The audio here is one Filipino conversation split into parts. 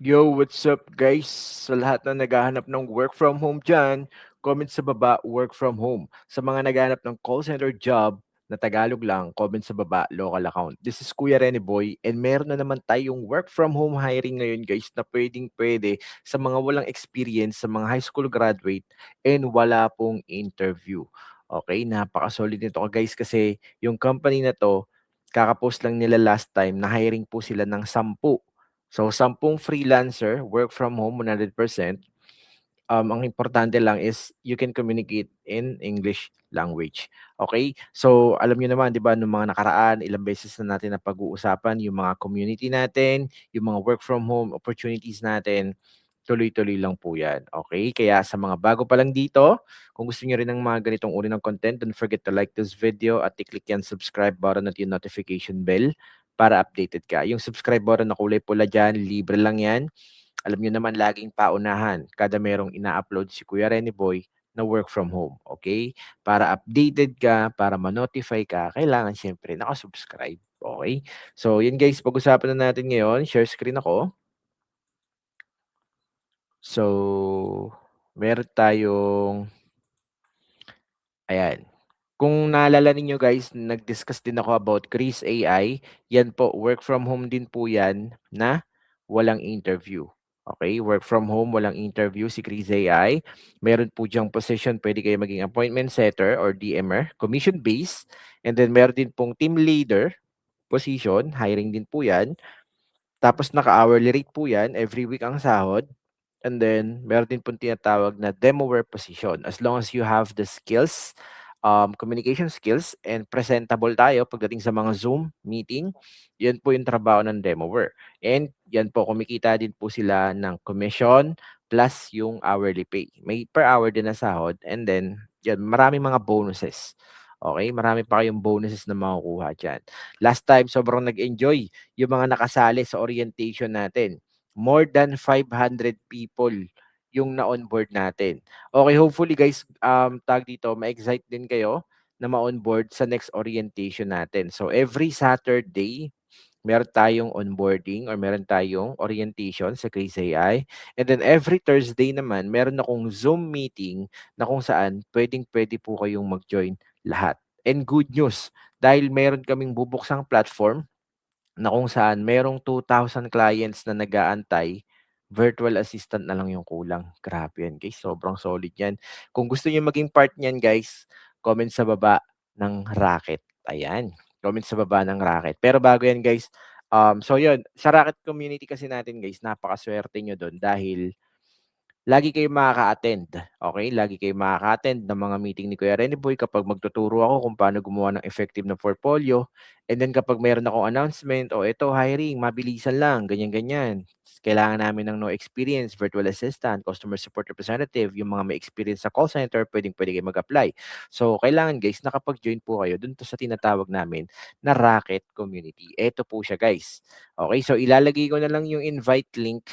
Yo, what's up guys? Sa lahat na naghahanap ng work from home dyan, comment sa baba, work from home. Sa mga naghahanap ng call center job na Tagalog lang, comment sa baba, local account. This is Kuya Rene Boy and meron na naman tayong work from home hiring ngayon guys na pwedeng pwede sa mga walang experience, sa mga high school graduate and wala pong interview. Okay, napaka-solid nito guys kasi yung company na to, kakapost lang nila last time na hiring po sila ng 10. So, 10 freelancer, work from home 100%. Ang importante lang is you can communicate in English language. Okay? So, alam niyo naman, di ba, nung mga nakaraan, ilang beses na natin na pag-uusapan yung mga community natin, yung mga work from home opportunities natin, tuloy-tuloy lang po yan. Okay? Kaya sa mga bago pa lang dito, kung gusto niyo rin ng mga ganitong uri ng content, don't forget to like this video at i-click yan subscribe button at yung notification bell para updated ka. Yung subscribe button na kulay pula dyan, libre lang yan. Alam niyo naman laging paunahan kada merong ina-upload si Kuya Rene Boy na work from home, okay? Para updated ka, para ma-notify ka, kailangan siyempre naka-subscribe, okay? So, yun guys, pag-usapan na natin ngayon. Share screen ako. So, meron tayong ayan. Kung naalala ninyo guys, nag-discuss din ako about Chris AI. Yan po, work from home din po yan na walang interview. Okay, work from home, walang interview si Chris AI. Meron po diyang position, pwede kayo maging appointment setter or DMer, commission based. And then meron din pong team leader position, hiring din po yan. Tapos naka-hourly rate po yan, every week ang sahod. And then, meron din pong tinatawag na demoer position. As long as you have the skills, communication skills, and presentable tayo pagdating sa mga Zoom meeting, yan po yung trabaho ng demoer. And yan po, kumikita din po sila ng commission plus yung hourly pay. May per hour din na sahod. And then, yan, maraming mga bonuses. Okay, marami pa kayong bonuses na makukuha dyan. Last time, sobrang nag-enjoy yung mga nakasali sa orientation natin. More than 500 people yung na-onboard natin. Okay, hopefully guys, tag dito, ma-excite din kayo na ma-onboard sa next orientation natin. So every Saturday, meron tayong onboarding or meron tayong orientation sa Crazy AI. And then every Thursday naman, meron akong Zoom meeting na kung saan pwedeng-pwede po kayong mag-join lahat. And good news, dahil meron kaming bubuksang platform na kung saan merong 2,000 clients na nag-aantay, virtual assistant na lang yung kulang. Grabe yan guys, sobrang solid yan. Kung gusto niyo maging part niyan guys, comment sa baba ng Racket. Ayan, comment sa baba ng Racket. Pero bago yan guys, so yun, sa Racket community kasi natin guys, napakaswerte nyo doon dahil lagi kayong makaka-attend, okay? Lagi kayong makaka-attend ng mga meeting ni Kuya Rene Boy kapag magtuturo ako kung paano gumawa ng effective na portfolio. And then kapag mayroon akong announcement, o ito hiring, mabilisan lang, ganyan-ganyan. Kailangan namin ng no experience, virtual assistant, customer support representative, yung mga may experience sa call center, pwedeng-pwede kayo mag-apply. So, kailangan guys, nakapag-join po kayo dun to sa tinatawag namin na Racket Community. Ito po siya guys. Okay, so ilalagay ko na lang yung invite link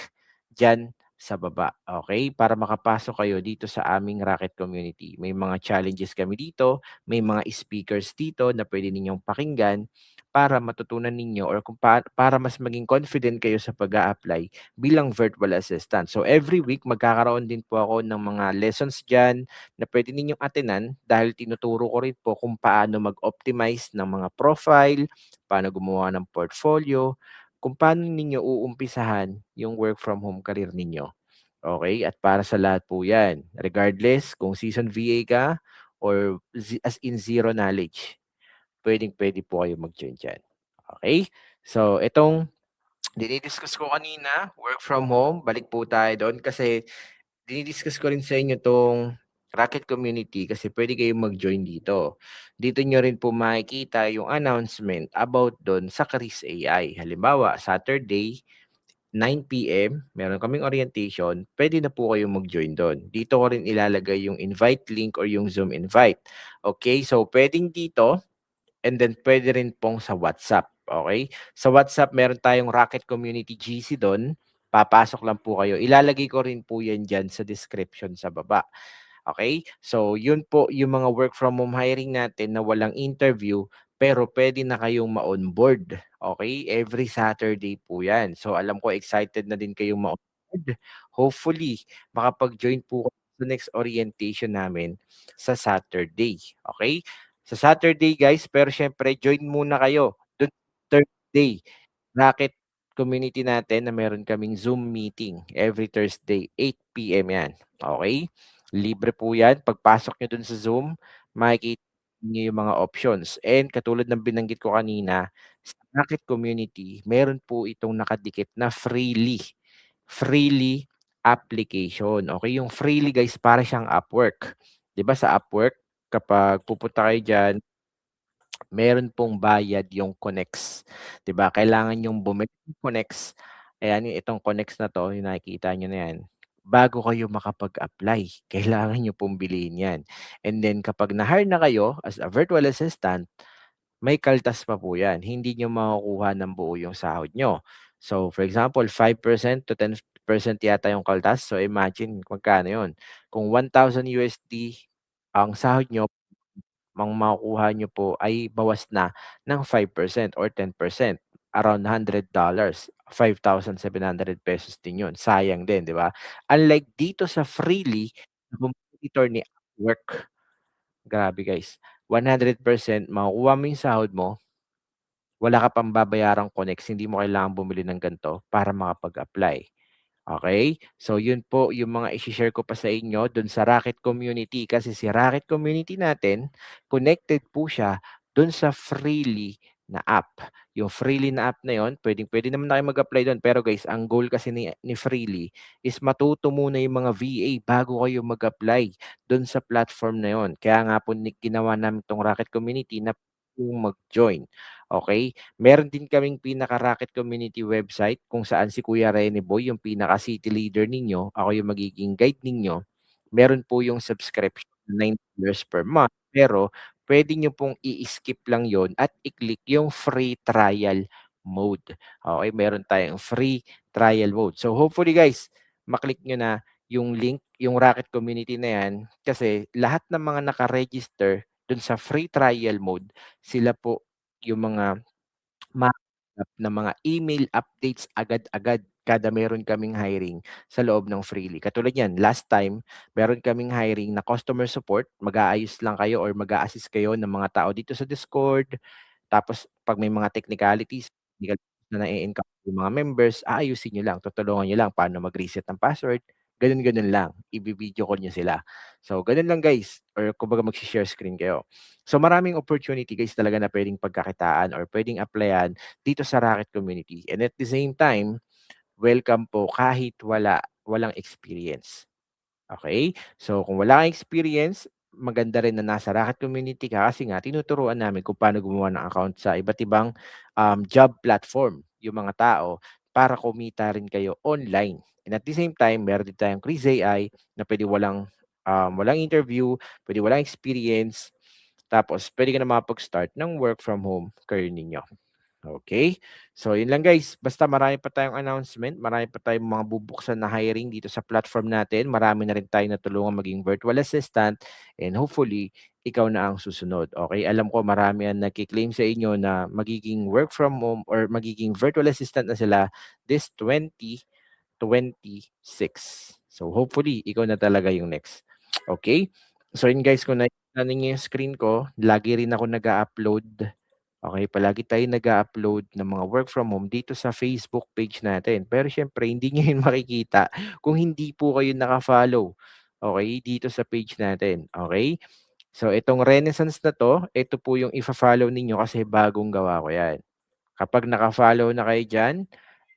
dyan sa baba, okay? Para makapasok kayo dito sa aming Racket community. May mga challenges kami dito, may mga speakers dito na pwede ninyong pakinggan para matutunan ninyo or kung para mas maging confident kayo sa pag-a-apply bilang virtual assistant. So every week magkakaroon din po ako ng mga lessons diyan na pwede ninyong attenan dahil tinuturo ko rin po kung paano mag-optimize ng mga profile, paano gumawa ng portfolio, kung paano ninyo uumpisahan yung work from home career ninyo. Okay? At para sa lahat po yan, regardless kung seasoned VA ka or as in zero knowledge, pwedeng-pwede po kayo mag-join dyan. Okay? So, itong dinidiscuss ko kanina, work from home, balik po tayo doon kasi dinidiscuss ko rin sa inyo itong Rocket Community kasi pwede kayong mag-join dito. Dito nyo rin po makikita yung announcement about doon sa Chris AI. Halimbawa, Saturday, 9 PM, meron kaming orientation, pwede na po kayong mag-join doon. Dito ko rin ilalagay yung invite link or yung Zoom invite. Okay, so pwedeng dito and then pwede rin pong sa WhatsApp. Okay? Sa WhatsApp, meron tayong Rocket Community GC doon. Papasok lang po kayo. Ilalagay ko rin po yan dyan sa description sa baba. Okay? So, yun po yung mga work from home hiring natin na walang interview. pero puwede na kayong ma-onboard, okey? Every Saturday po 'yan. So, alam ko excited na din kayong ma-onboard. Hopefully, makapag-join po kayo sa next orientation namin sa Saturday, okey? Sa Saturday guys, pero siyempre join muna kayo dun Thursday. Racket community natin na meron kaming Zoom meeting every Thursday, 8 PM 'yan, okey? Libre po 'yan, pagpasok niyo dun sa Zoom, makikita niyo yung mga options and katulad ng binanggit ko kanina, sa Racket community meron po itong nakadikit na freely application, okey? Yung freely guys para siyang Upwork. 'Di ba sa Upwork kapag pupunta kayo diyan meron pong bayad yung Connects, 'di ba? Kailangan niyong bumili ng Connects, ayan yung itong Connects na 'to, yung nakikita niyo na 'yan, bago kayo makapag-apply, kailangan niyo pong bilhin 'yan. And then kapag na-hire na kayo as a virtual assistant, may kaltas pa po 'yan, hindi niyo makukuha ng buo yung sahod niyo. So, for example, 5% to 10% yata yung kaltas, so imagine magkano 'yun, kung $1,000 ang sahod niyo ang makukuha niyo po ay bawas na ng 5% or 10%, around $100, ₱5,700 din 'yun, sayang din, 'di ba? Unlike dito sa Freely, na competitor ni Upwork, grabe guys, 100% makukuha mo 'yung sahod mo, wala ka pang babayarang connects, hindi mo kailangang bumili ng ganito para makapag-apply. Okay, so yun po yung mga ishi-share ko pa sa inyo dun sa Racket community kasi si Racket community natin connected po siya dun sa Freely na app. Yung Freely na app na yun, puwedeng-puwede naman na kayo mag-apply dun pero guys ang goal kasi ni Freely is matuto muna yung mga VA bago kayo mag-apply dun sa platform na yun. Kaya nga po ginawa namin 'tong Racket community na yung mag-join, okay. Meron din kaming pinaka-Racket community website kung saan si Kuya Rene Boy yung pinaka-city leader ninyo, ako yung magiging guide ninyo. Meron po yung subscription na $9 per month, pero puwede niyo pong i-skip lang yon at i-click yung free trial mode. Okay, meron tayong free trial mode. So hopefully guys, ma-click niyo na yung link, yung Racket community na yan kasi lahat ng mga naka-register dun sa free trial mode, sila po yung mga makatanggap ng mga email updates agad-agad kada meron kaming hiring sa loob ng Freely. Katulad niyan, last time meron kaming hiring na customer support, mag-aayos lang kayo or mag-a-assist kayo ng mga tao dito sa Discord. Tapos 'pag may mga technicalities, technical na na-e-encounter yung mga members, aayusin niyo lang, tutulungan niyo lang paano mag-reset ng password, gano'n-gano'n lang. Ivi-video call niyo sila. So gano'n lang guys or kumbaga magshi-share screen kayo. So maraming opportunity guys talaga na puwedeng pagkakitaan or puwedeng applyan dito sa Racket community and at the same time, welcome po kahit walang experience. Okay, so kung wala kang experience, maganda rin na nasa Racket community ka kasi nga tinuturuan namin kung paano gumawa ng account sa iba't ibang, job platform yung mga tao para kumita rin kayo online. And at the same time, meron din tayong Kris AI na puwede walang interview, puwede walang experience, tapos puwede ka na makapag-start ng work from home career ninyo. Okay, so yun lang guys, basta marami pa tayong announcement, marami pa tayong mga bubuksan na hiring dito sa platform natin, marami na rin tayong natulungan maging virtual assistant and hopefully ikaw na ang susunod, okay. Alam ko marami ang nagke-claim sa inyo na magiging work from home or magiging virtual assistant na sila this 2026. So hopefully ikaw na talaga yung next, okay. So yun guys, kung nakikita ninyo yung screen ko, lagi rin ako nag-a-upload. Okay, palagi tayong nag-a-upload ng mga work from home dito sa Facebook page natin. Pero siyempre hindi niyo yun makikita kung hindi po kayo naka-follow, okey, dito sa page natin, okay. So itong Renaissance na 'to, ito po yung ifa-follow ninyo kasi bagong gawa ko 'yan. Kapag naka-follow na kayo diyan,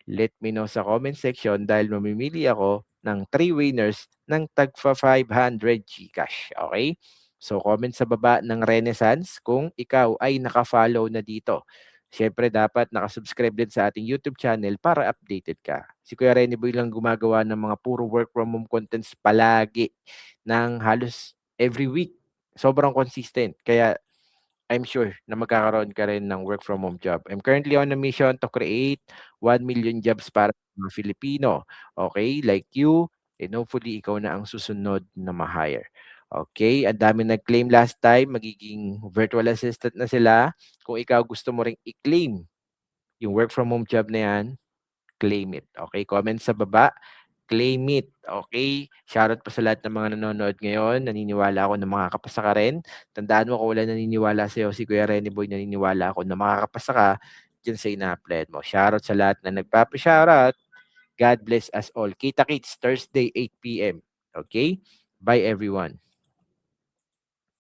let me know sa comment section dahil mamimili ako ng 3 winners ng tagfa 500 GCash, okay. So, comment sa baba ng Renaissance kung ikaw ay naka-follow na dito. Siyempre dapat naka-subscribe din sa ating YouTube channel para updated ka. Si Kuya Rene Boy lang gumagawa ng mga puro work from home contents palagi ng halos every week. Sobrang consistent kaya I'm sure na magkakaroon ka rin ng work from home job. I'm currently on a mission to create 1 million jobs para sa mga Filipino, okay, like you, and hopefully ikaw na ang susunod na ma-hire. Okay, ang dami nag-claim last time, magiging virtual assistant na sila. Kung ikaw gusto mo ring i-claim yung work from home job na yan, claim it. Okay, comment sa baba, claim it. Okay, shoutout po sa lahat ng mga nanonood ngayon. Naniniwala ako na makakapasa ka rin. Tandaan mo kung wala naniniwala sa'yo, si Kuya Renny Boy, naniniwala ako na makakapasa ka dyan sa ina-upload mo. Shoutout sa lahat na nagpapa-shoutout. God bless us all. Kita-kits Thursday 8 p.m. Okay? Bye everyone.